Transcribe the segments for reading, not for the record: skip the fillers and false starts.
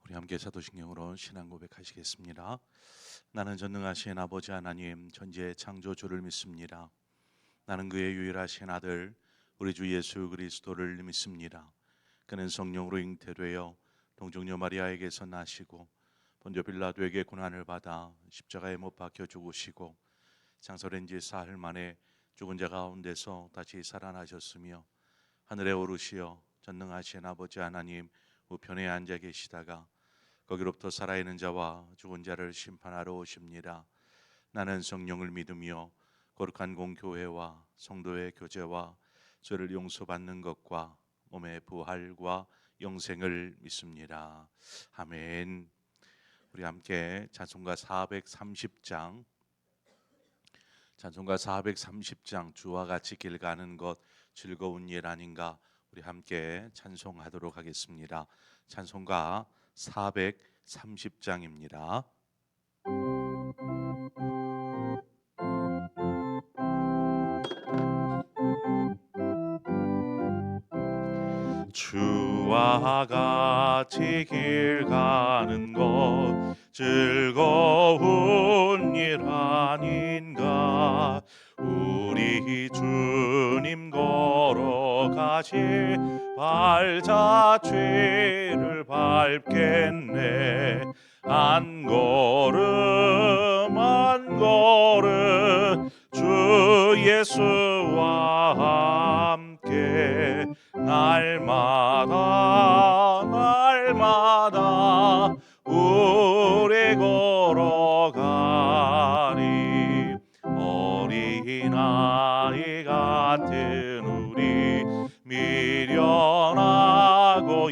우리 함께 사도신경으로 신앙 고백하시겠습니다. 나는 전능하신 아버지 하나님 전지의 창조주를 믿습니다. 나는 그의 유일하신 아들 우리 주 예수 그리스도를 믿습니다. 그는 성령으로 잉태되어 동정녀 마리아에게서 나시고 본저 빌라도에게 고난을 받아 십자가에 못 박혀 죽으시고 장설한 지 사흘 만에 죽은 자 가운데서 다시 살아나셨으며 하늘에 오르시어 전능하신 아버지 하나님 우편에 앉아 계시다가 거기로부터 살아있는 자와 죽은 자를 심판하러 오십니다. 나는 성령을 믿으며 거룩한 공교회와 성도의 교제와 죄를 용서받는 것과 몸의 부활과 영생을 믿습니다. 아멘. 우리 함께 찬송가 430장 주와 같이 길 가는 것 즐거운 일 아닌가, 우리 함께 찬송하도록 하겠습니다. 찬송가 430장입니다. 주와 같이 길 가는 것 즐거운 일 아닌가. 우리 주님 걸어가실 발자취를 밟겠네. 한 걸음 한 걸음 주 예수와 함께 날마다 우리 걸어가리. 어린아이 같은 우리 미련하고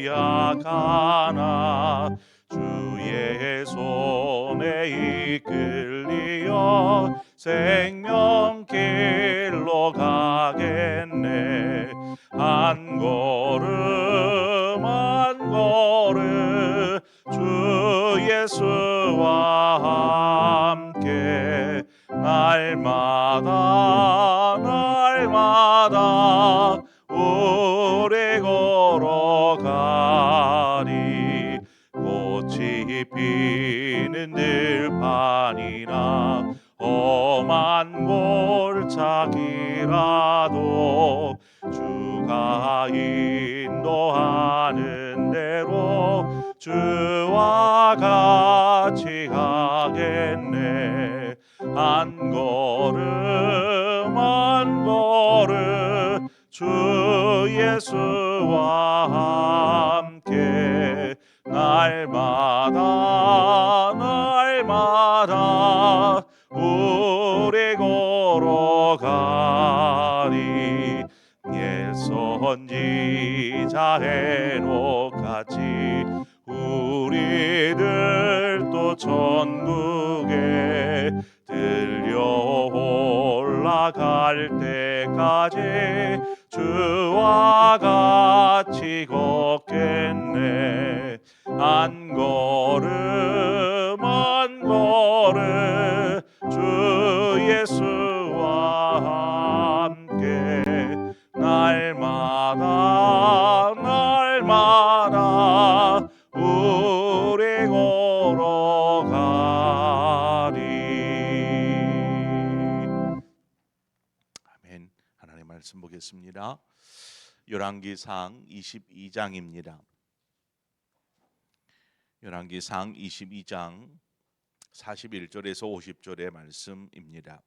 약하나 주의 손에 이끌리어 생명길로 가겠네. 한 걸음 한 걸음 주 예수와 함께 날마다 우리 걸어가리. 꽃이 피는 들판이나 험한 골짜기라도 주가 인도하는 대로 주와 같이 가겠네. 한 걸음 한 걸음 주 예수와 함께 날마다 우리 걸어가리. 옛 선지자 헤녹같이 우리들도 천국에 들려 올라갈 때까지 주와 같이 걷겠네. 한 걸음 한 걸음 주 예수와 함께 날마다 우리 걸어가리. 아멘. 하나님의 말씀 보겠습니다. 열왕기상 22장입니다. 열왕기상 22장 41절에서 50절의 말씀입니다.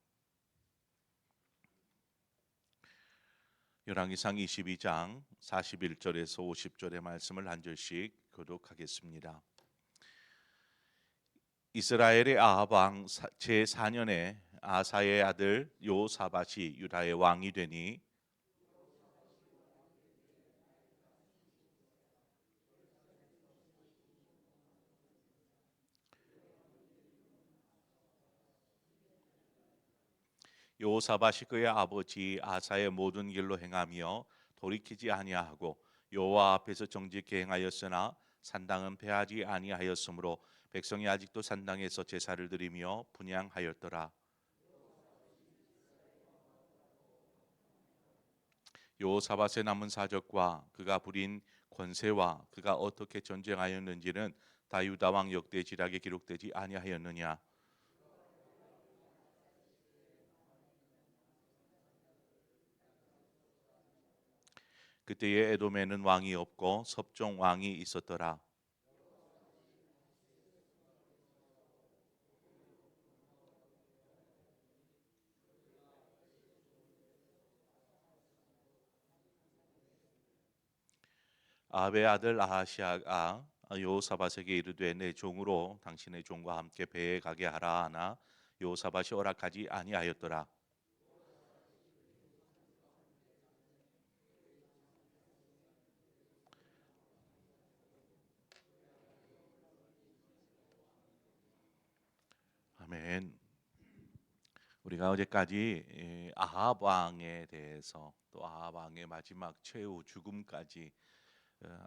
열왕기상 22장 41절에서 50절의 말씀을 한 절씩 교독하겠습니다. 이스라엘의 아합 왕 제4년에 아사의 아들 요사밧이 유다의 왕이 되니 여호사밧이 그의 아버지 아사의 모든 길로 행하며 돌이키지 아니하고 여호와 앞에서 정직히 행하였으나 산당은 패하지 아니하였으므로 백성이 아직도 산당에서 제사를 드리며 분향하였더라. 여호사밧의 남은 사적과 그가 부린 권세와 그가 어떻게 전쟁하였는지는 다 유다 왕 역대지략에 기록되지 아니하였느냐. 그때에 에돔에는 왕이 없고 섭종 왕이 있었더라. 아합의 아들 아하시아가 여호사밧에게 이르되 내 종으로 당신의 종과 함께 배에 가게 하라 하나 여호사밧이 허락하지 아니하였더라. 아멘. 우리가 어제까지 아합 왕에 대해서 또 아합 왕의 마지막 최후 죽음까지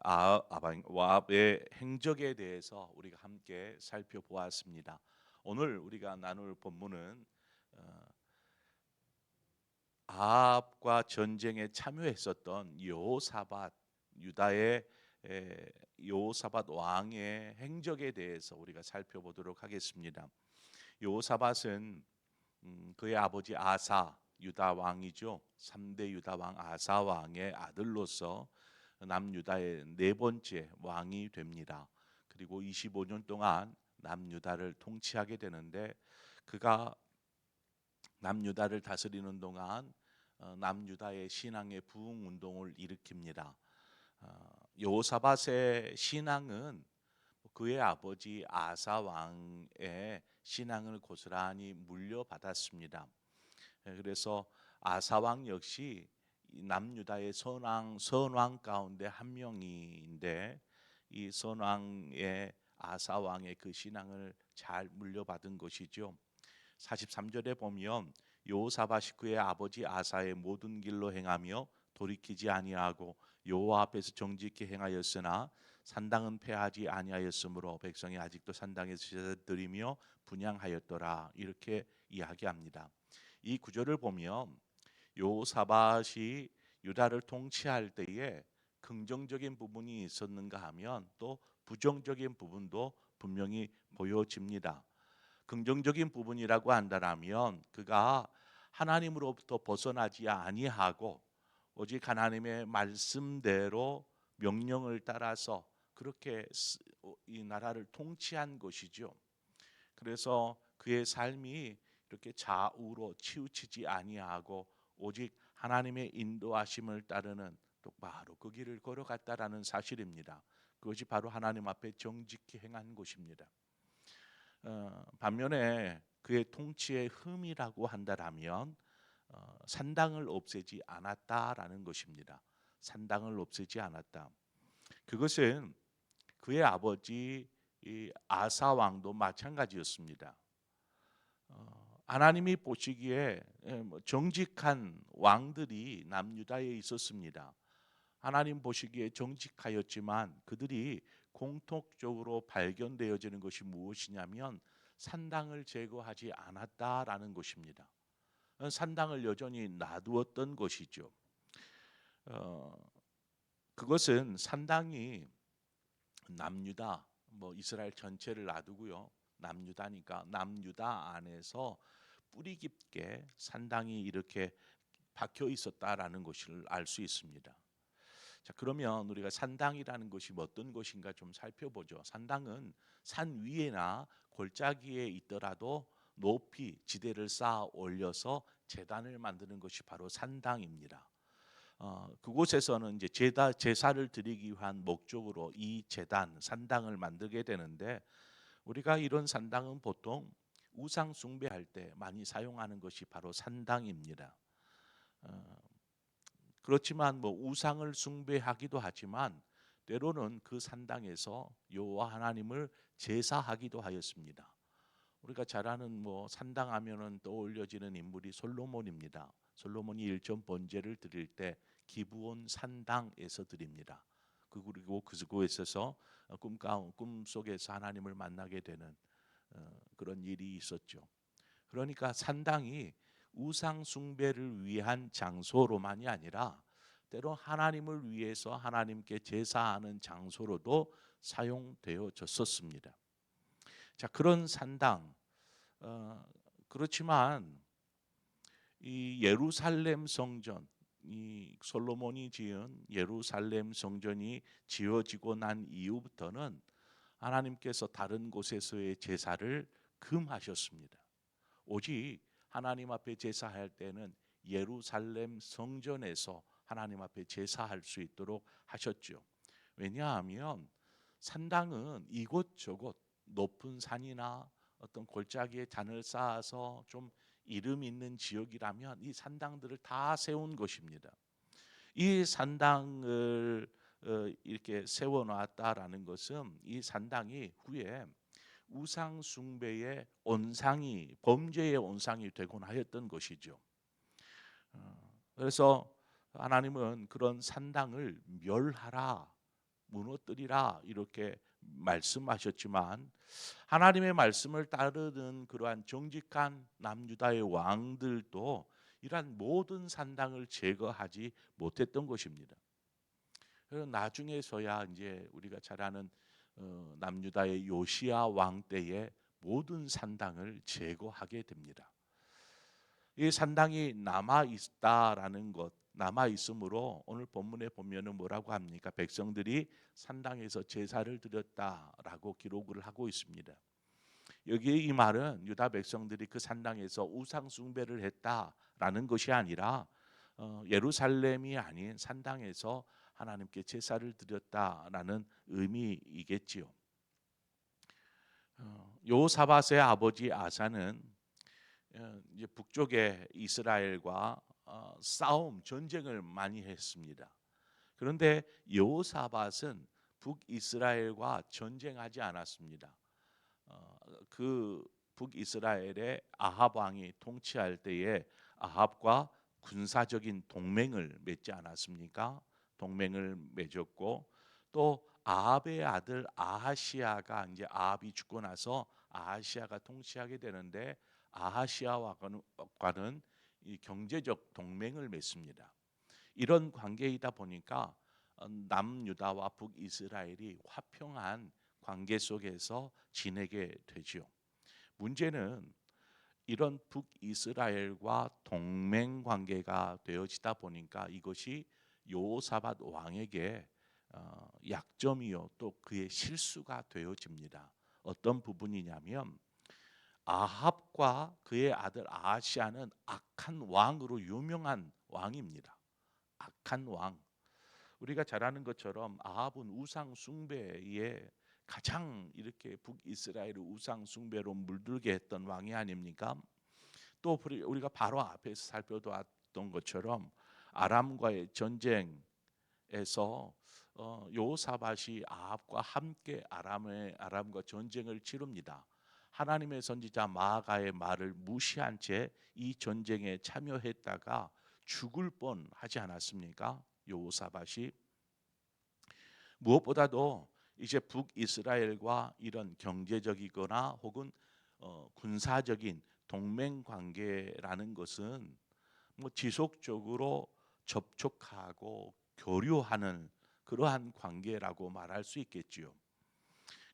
아합의 행적에 대해서 우리가 함께 살펴보았습니다. 오늘 우리가 나눌 본문은 아합과 전쟁에 참여했었던 여호사밧 유다의 여호사밧 왕의 행적에 대해서 우리가 살펴보도록 하겠습니다. 여호사밧은 그의 아버지 아사 유다 왕이죠. 3대 유다 왕 아사 왕의 아들로서 남유다의 네 번째 왕이 됩니다. 그리고 25년 동안 남유다를 통치하게 되는데 그가 남유다를 다스리는 동안 남유다의 신앙의 부흥 운동을 일으킵니다. 여호사밧의 신앙은 그의 아버지 아사 왕의 신앙을 고스란히 물려받았습니다. 그래서 아사 왕 역시 남유다의 선왕 가운데 한 명인데 이 선왕의 아사 왕의 그 신앙을 잘 물려받은 것이죠. 43절에 보면 여호사밧이 그의 아버지 아사의 모든 길로 행하며 돌이키지 아니하고 여호와 앞에서 정직히 행하였으나 산당은 폐하지 아니하였으므로 백성이 아직도 산당에서 제사 드리며 분향하였더라. 이렇게 이야기합니다. 이 구절을 보면 여호사밧이 유다를 통치할 때에 긍정적인 부분이 있었는가 하면 또 부정적인 부분도 분명히 보여집니다. 긍정적인 부분이라고 한다면 그가 하나님으로부터 벗어나지 아니하고 오직 하나님의 말씀대로 명령을 따라서 그렇게 이 나라를 통치한 것이죠. 그래서 그의 삶이 이렇게 좌우로 치우치지 아니하고 오직 하나님의 인도하심을 따르는 똑바로 그 길을 걸어갔다라는 사실입니다. 그것이 바로 하나님 앞에 정직히 행한 것입니다. 반면에 그의 통치의 흠이라고 한다면 산당을 없애지 않았다라는 것입니다. 산당을 없애지 않았다. 그것은 그의 아버지 아사 왕도 마찬가지였습니다. 하나님이 보시기에 정직한 왕들이 남유다에 있었습니다. 하나님 보시기에 정직하였지만 그들이 공통적으로 발견되어지는 것이 무엇이냐면 산당을 제거하지 않았다라는 것입니다. 산당을 여전히 놔두었던 것이죠. 그것은 산당이 남유다, 이스라엘 전체를 놔두고요. 남유다니까 남유다 안에서 뿌리 깊게 산당이 이렇게 박혀 있었다라는 것을 알 수 있습니다. 자, 그러면 우리가 산당이라는 것이 어떤 것인가 좀 살펴보죠. 산당은 산 위에나 골짜기에 있더라도 높이 지대를 쌓아 올려서 제단을 만드는 것이 바로 산당입니다. 그곳에서는 이제 제사를 드리기 위한 목적으로 이 제단 산당을 만들게 되는데 우리가 이런 산당은 보통 우상 숭배할 때 많이 사용하는 것이 바로 산당입니다. 그렇지만 우상을 숭배하기도 하지만 때로는 그 산당에서 여호와 하나님을 제사하기도 하였습니다. 우리가 잘 아는 산당하면은 떠올려지는 인물이 솔로몬입니다. 솔로몬이 일점 번제를 드릴 때 기브온 산당에서 드립니다. 그리고 그곳에서 꿈 속에서 하나님을 만나게 되는 그런 일이 있었죠. 그러니까 산당이 우상 숭배를 위한 장소로만이 아니라 때로 하나님을 위해서 하나님께 제사하는 장소로도 사용되어졌었습니다. 자, 그런 산당, 그렇지만 이 예루살렘 성전, 이 솔로몬이 지은 예루살렘 성전이 지어지고 난 이후부터는 하나님께서 다른 곳에서의 제사를 금하셨습니다. 오직 하나님 앞에 제사할 때는 예루살렘 성전에서 하나님 앞에 제사할 수 있도록 하셨죠. 왜냐하면 산당은 이곳저곳 높은 산이나 어떤 골짜기에 잔을 쌓아서 좀 이름 있는 지역이라면 이 산당들을 다 세운 것입니다. 이 산당을 이렇게 세워놨다라는 것은 이 산당이 후에 우상 숭배의 온상이, 범죄의 온상이 되곤 하였던 것이죠. 그래서 하나님은 그런 산당을 멸하라, 무너뜨리라 이렇게 말씀하셨지만, 하나님의 말씀을 따르는 그러한 정직한 남유다의 왕들도 이러한 모든 산당을 제거하지 못했던 것입니다. 그래서 나중에서야 이제 우리가 잘 아는 남유다의 요시야 왕 때에 모든 산당을 제거하게 됩니다. 이 산당이 남아 있다라는 것, 남아 있으므로 오늘 본문에 보면은 뭐라고 합니까? 백성들이 산당에서 제사를 드렸다라고 기록을 하고 있습니다. 여기에 이 말은 유다 백성들이 그 산당에서 우상 숭배를 했다라는 것이 아니라 예루살렘이 아닌 산당에서 하나님께 제사를 드렸다라는 의미이겠지요. 요사밧의 아버지 아사는 이제 북쪽의 이스라엘과 전쟁을 많이 했습니다. 그런데 여호사밧은 북이스라엘과 전쟁하지 않았습니다. 그 북이스라엘의 아합 왕이 통치할 때에 아합과 군사적인 동맹을 맺지 않았습니까? 동맹을 맺었고, 또 아합의 아들 아하시아가, 이제 아합이 죽고 나서 아하시아가 통치하게 되는데, 아하시아와는 이 경제적 동맹을 맺습니다. 이런 관계이다 보니까 남유다와 북이스라엘이 화평한 관계 속에서 지내게 되지요. 문제는 이런 북이스라엘과 동맹 관계가 되어지다 보니까 이것이 여호사밧 왕에게 약점이요, 또 그의 실수가 되어집니다. 어떤 부분이냐면, 아합과 그의 아들 아하시아는 악한 왕으로 유명한 왕입니다. 악한 왕. 우리가 잘 아는 것처럼 아합은 우상 숭배에 가장 이렇게 북이스라엘을 우상 숭배로 물들게 했던 왕이 아닙니까? 또 우리가 바로 앞에서 살펴봤던 것처럼 아람과의 전쟁에서 여호사밧이 아합과 함께 아람과 전쟁을 치릅니다. 하나님의 선지자 마아가의 말을 무시한 채 이 전쟁에 참여했다가 죽을 뻔하지 않았습니까? 여호사밧이. 무엇보다도 이제 북이스라엘과 이런 경제적이거나 혹은 군사적인 동맹 관계라는 것은 뭐 지속적으로 접촉하고 교류하는 그러한 관계라고 말할 수 있겠지요.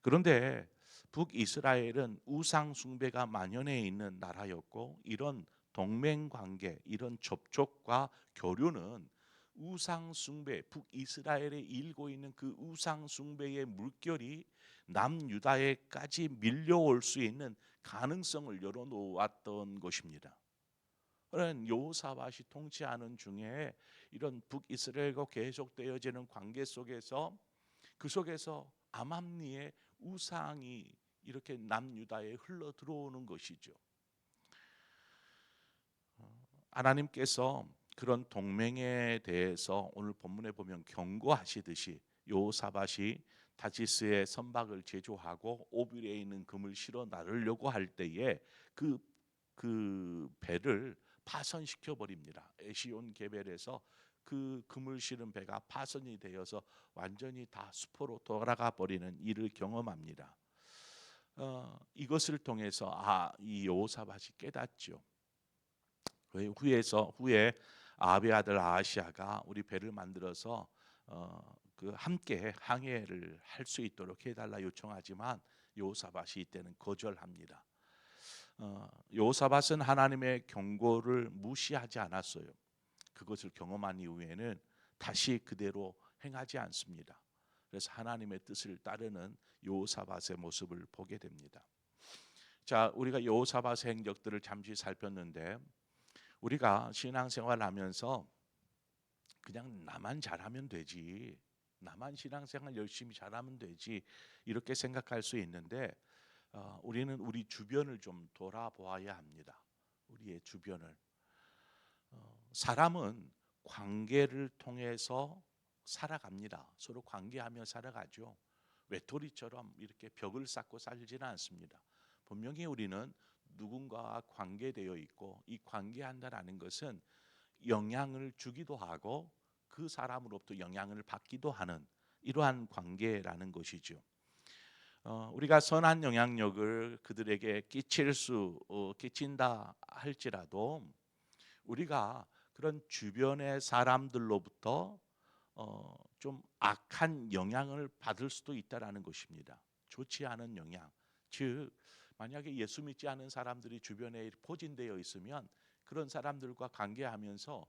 그런데 북이스라엘은 우상 숭배가 만연해 있는 나라였고, 이런 동맹 관계, 이런 접촉과 교류는 우상 숭배, 북이스라엘에 일고 있는 그 우상 숭배의 물결이 남유다에까지 밀려올 수 있는 가능성을 열어놓았던 것입니다. 그런 여호사밧이 통치하는 중에 이런 북이스라엘과 계속되어지는 관계 속에서, 그 속에서 암암리의 우상이 이렇게 남유다에 흘러 들어오는 것이죠. 하나님께서 그런 동맹에 대해서 오늘 본문에 보면 경고하시듯이 여호사밧이 다시스의 선박을 제조하고 오빌에 있는 금을 실어 나르려고 할 때에 그 배를 파손시켜 버립니다. 에시온 게벨에서 그 금을 실은 배가 파손이 되어서 완전히 다 수포로 돌아가 버리는 일을 경험합니다. 이것을 통해서 이 여호사밧이 깨닫죠. 후에 아합의 아들 아하시아가 우리 배를 만들어서 그 함께 항해를 할 수 있도록 해달라 요청하지만 여호사밧이 이때는 거절합니다. 여호사밧은 하나님의 경고를 무시하지 않았어요. 그것을 경험한 이후에는 다시 그대로 행하지 않습니다. 그래서 하나님의 뜻을 따르는 여호사밧의 모습을 보게 됩니다. 자, 우리가 여호사밧의 행적들을 잠시 살폈는데, 우리가 신앙생활하면서 그냥 나만 잘하면 되지, 나만 신앙생활 열심히 잘하면 되지, 이렇게 생각할 수 있는데, 우리는 우리 주변을 좀 돌아보아야 합니다. 우리의 주변을. 사람은 관계를 통해서 살아갑니다. 서로 관계하며 살아가죠. 외톨이처럼 이렇게 벽을 쌓고 살지는 않습니다. 분명히 우리는 누군가와 관계되어 있고, 이 관계한다라는 것은 영향을 주기도 하고 그 사람으로부터 영향을 받기도 하는 이러한 관계라는 것이죠. 우리가 선한 영향력을 그들에게 끼친다 할지라도 우리가 그런 주변의 사람들로부터 좀 악한 영향을 받을 수도 있다라는 것입니다. 좋지 않은 영향. 즉 만약에 예수 믿지 않은 사람들이 주변에 포진되어 있으면 그런 사람들과 관계하면서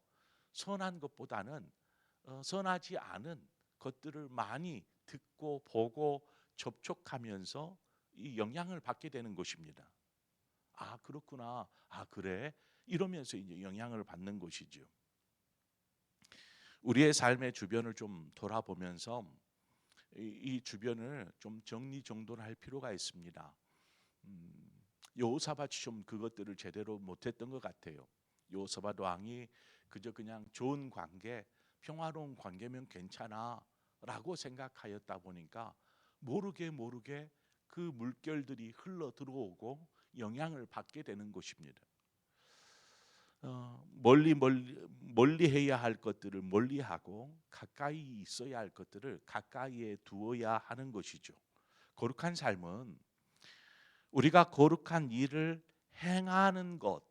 선한 것보다는 선하지 않은 것들을 많이 듣고 보고 접촉하면서 이 영향을 받게 되는 것입니다. 아, 그렇구나. 아, 그래. 이러면서 이제 영향을 받는 것이죠. 우리의 삶의 주변을 좀 돌아보면서 이 주변을 좀 정리정돈할 필요가 있습니다. 여호사밧이 좀 그것들을 제대로 못했던 것 같아요. 여호사밧 왕이 그저 그냥 좋은 관계, 평화로운 관계면 괜찮아라고 생각하였다 보니까 모르게 그 물결들이 흘러 들어오고 영향을 받게 되는 것입니다. 멀리 해야 할 것들을 멀리하고 가까이 있어야 할 것들을 가까이에 두어야 하는 것이죠. 거룩한 삶은 우리가 거룩한 일을 행하는 것,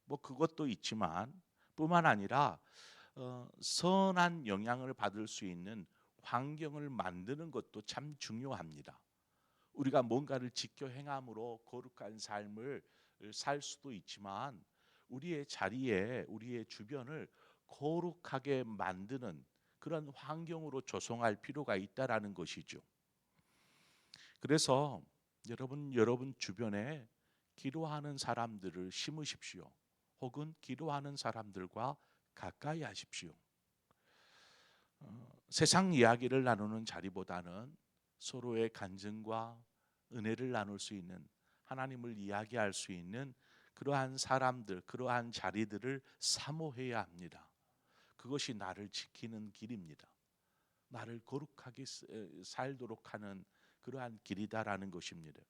뭐 그것도 있지만 뿐만 아니라 선한 영향을 받을 수 있는 환경을 만드는 것도 참 중요합니다. 우리가 뭔가를 지켜 행함으로 거룩한 삶을 살 수도 있지만 우리의 자리에 우리의 주변을 거룩하게 만드는 그런 환경으로 조성할 필요가 있다라는 것이죠. 그래서 여러분 주변에 기도하는 사람들을 심으십시오. 혹은 기도하는 사람들과 가까이 하십시오. 세상 이야기를 나누는 자리보다는 서로의 간증과 은혜를 나눌 수 있는, 하나님을 이야기할 수 있는 그러한 사람들, 그러한 자리들을 사모해야 합니다. 그것이 나를 지키는 길입니다. 나를 거룩하게 살도록 하는 그러한 길이다라는 것입니다.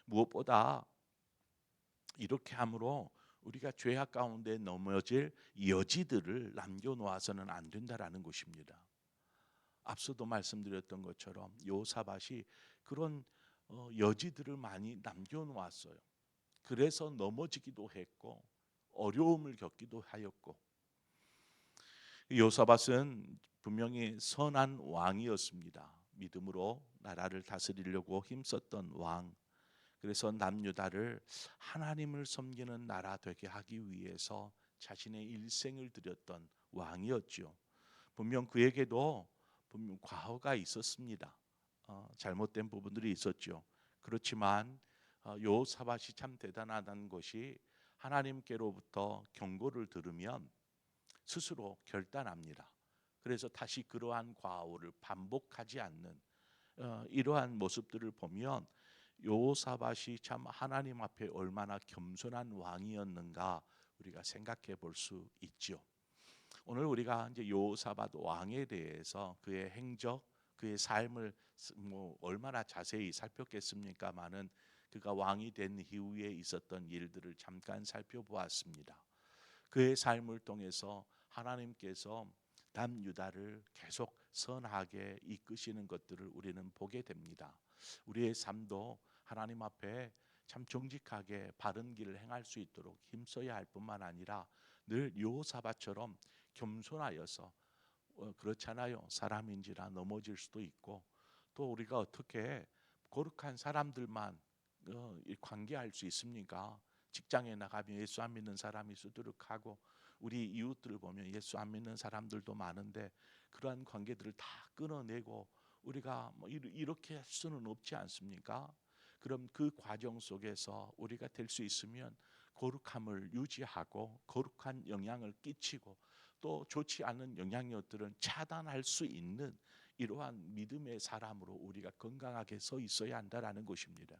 무엇보다 이렇게 함으로 우리가 죄악 가운데 넘어질 여지들을 남겨놓아서는 안 된다라는 것입니다. 앞서도 말씀드렸던 것처럼 여호사밧이 그런 여지들을 많이 남겨놓았어요. 그래서 넘어지기도 했고 어려움을 겪기도 하였고, 여호사밧은 분명히 선한 왕이었습니다. 믿음으로 나라를 다스리려고 힘썼던 왕. 그래서 남유다를 하나님을 섬기는 나라 되게 하기 위해서 자신의 일생을 드렸던 왕이었죠. 분명 그에게도 분명 과거가 있었습니다. 잘못된 부분들이 있었죠. 그렇지만 여호사밧이 참 대단하다는 것이 하나님께로부터 경고를 들으면 스스로 결단합니다. 그래서 다시 그러한 과오를 반복하지 않는 이러한 모습들을 보면 여호사밧이 참 하나님 앞에 얼마나 겸손한 왕이었는가 우리가 생각해 볼 수 있죠. 오늘 우리가 이제 여호사밧 왕에 대해서 그의 행적, 그의 삶을 뭐 얼마나 자세히 살폈겠습니까마는 그가 왕이 된 이후에 있었던 일들을 잠깐 살펴보았습니다. 그의 삶을 통해서 하나님께서 남유다를 계속 선하게 이끄시는 것들을 우리는 보게 됩니다. 우리의 삶도 하나님 앞에 참 정직하게 바른 길을 행할 수 있도록 힘써야 할 뿐만 아니라 늘 여호사밧처럼 겸손하여서 그렇잖아요. 사람인지라 넘어질 수도 있고, 또 우리가 어떻게 거룩한 사람들만 관계할 수 있습니까? 직장에 나가면 예수 안 믿는 사람이 수두룩하고, 우리 이웃들을 보면 예수 안 믿는 사람들도 많은데, 그러한 관계들을 다 끊어내고 우리가 뭐 이렇게 할 수는 없지 않습니까? 그럼 그 과정 속에서 우리가 될 수 있으면 거룩함을 유지하고 거룩한 영향을 끼치고, 또 좋지 않은 영향력들은 차단할 수 있는 이러한 믿음의 사람으로 우리가 건강하게 서 있어야 한다라는 것입니다.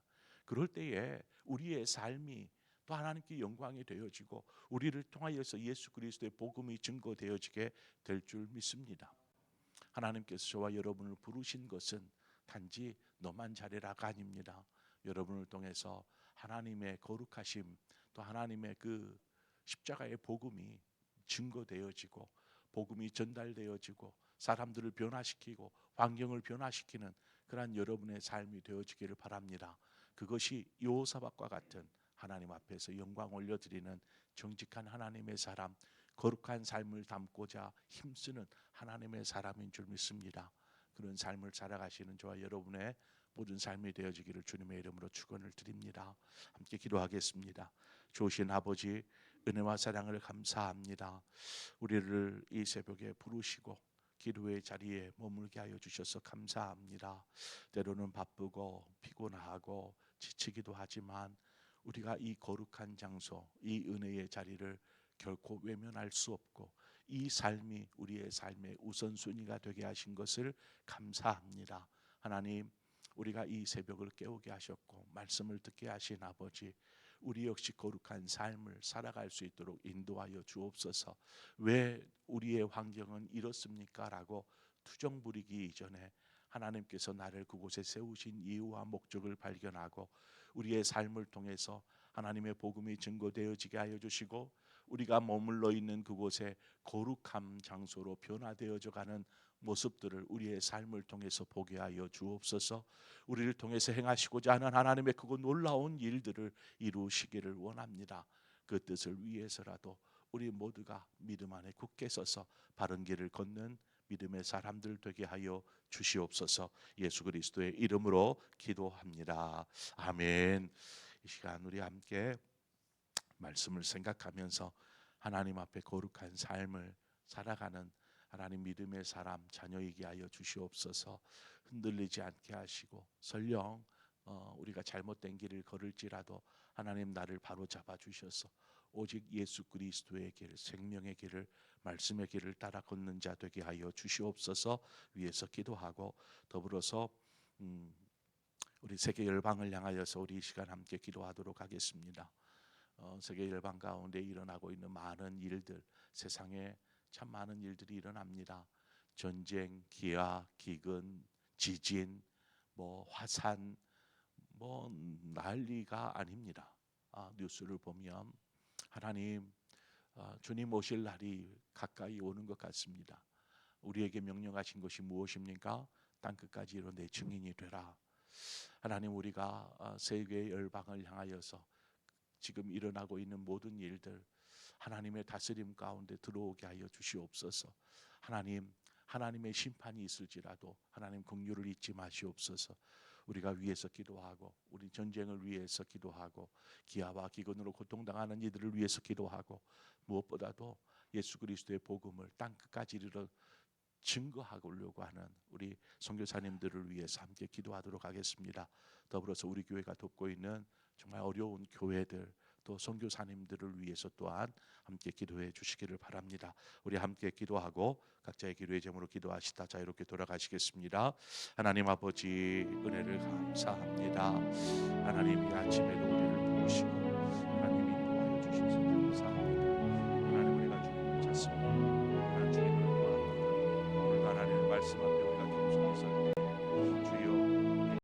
그럴 때에 우리의 삶이 또 하나님께 영광이 되어지고, 우리를 통하여서 예수 그리스도의 복음이 증거되어지게 될 줄 믿습니다. 하나님께서 저와 여러분을 부르신 것은 단지 너만 잘해라가 아닙니다. 여러분을 통해서 하나님의 거룩하심, 또 하나님의 그 십자가의 복음이 증거되어지고, 복음이 전달되어지고, 사람들을 변화시키고 환경을 변화시키는 그러한 여러분의 삶이 되어지기를 바랍니다. 그것이 여호사밧과 같은 하나님 앞에서 영광 올려드리는 정직한 하나님의 사람, 거룩한 삶을 담고자 힘쓰는 하나님의 사람인 줄 믿습니다. 그런 삶을 살아가시는 저와 여러분의 모든 삶이 되어지기를 주님의 이름으로 축원을 드립니다. 함께 기도하겠습니다. 좋으신 아버지, 은혜와 사랑을 감사합니다. 우리를 이 새벽에 부르시고 기도의 자리에 머물게 하여 주셔서 감사합니다. 때로는 바쁘고 피곤하고 지치기도 하지만 우리가 이 거룩한 장소, 이 은혜의 자리를 결코 외면할 수 없고, 이 삶이 우리의 삶의 우선순위가 되게 하신 것을 감사합니다. 하나님, 우리가 이 새벽을 깨우게 하셨고 말씀을 듣게 하신 아버지, 우리 역시 거룩한 삶을 살아갈 수 있도록 인도하여 주옵소서. 왜 우리의 환경은 이렇습니까? 라고 투정 부리기 이전에 하나님께서 나를 그곳에 세우신 이유와 목적을 발견하고, 우리의 삶을 통해서 하나님의 복음이 증거되어지게 하여 주시고, 우리가 머물러 있는 그곳에 거룩한 장소로 변화되어져 가는 모습들을 우리의 삶을 통해서 보게 하여 주옵소서. 우리를 통해서 행하시고자 하는 하나님의 그거 놀라운 일들을 이루시기를 원합니다. 그 뜻을 위해서라도 우리 모두가 믿음 안에 굳게 서서 바른 길을 걷는 믿음의 사람들 되게 하여 주시옵소서. 예수 그리스도의 이름으로 기도합니다. 아멘. 이 시간 우리 함께 말씀을 생각하면서 하나님 앞에 거룩한 삶을 살아가는 하나님 믿음의 사람 자녀이게 하여 주시옵소서. 흔들리지 않게 하시고, 설령 우리가 잘못된 길을 걸을지라도 하나님 나를 바로 잡아 주셔서 오직 예수 그리스도의 길, 생명의 길을, 말씀의 길을 따라 걷는 자 되게 하여 주시옵소서. 위에서 기도하고 더불어서 우리 세계 열방을 향하여서 우리 이 시간 함께 기도하도록 하겠습니다. 세계 열방 가운데 일어나고 있는 많은 일들, 세상에 참 많은 일들이 일어납니다. 전쟁, 기아, 기근, 지진, 뭐 화산, 뭐 난리가 아닙니다. 뉴스를 보면 하나님, 주님 오실 날이 가까이 오는 것 같습니다. 우리에게 명령하신 것이 무엇입니까? 땅 끝까지 이르러 내 증인이 되라. 하나님, 우리가 세계 열방을 향하여서 지금 일어나고 있는 모든 일들 하나님의 다스림 가운데 들어오게 하여 주시옵소서. 하나님, 하나님의 심판이 있을지라도 하나님 긍휼을 잊지 마시옵소서. 우리가 위해서 기도하고, 우리 전쟁을 위해서 기도하고, 기아와 기근으로 고통당하는 이들을 위해서 기도하고, 무엇보다도 예수 그리스도의 복음을 땅 끝까지 이르러 증거하려고 하는 우리 선교사님들을 위해서 함께 기도하도록 하겠습니다. 더불어서 우리 교회가 돕고 있는 정말 어려운 교회들, 또 선교사님들을 위해서 또한 함께 기도해 주시기를 바랍니다. 우리 함께 기도하고 각자의 기도의 제목으로 기도하시다 자유롭게 돌아가시겠습니다. 하나님 아버지, 은혜를 감사합니다. 하나님, 이 아침에도 우리를 부르시고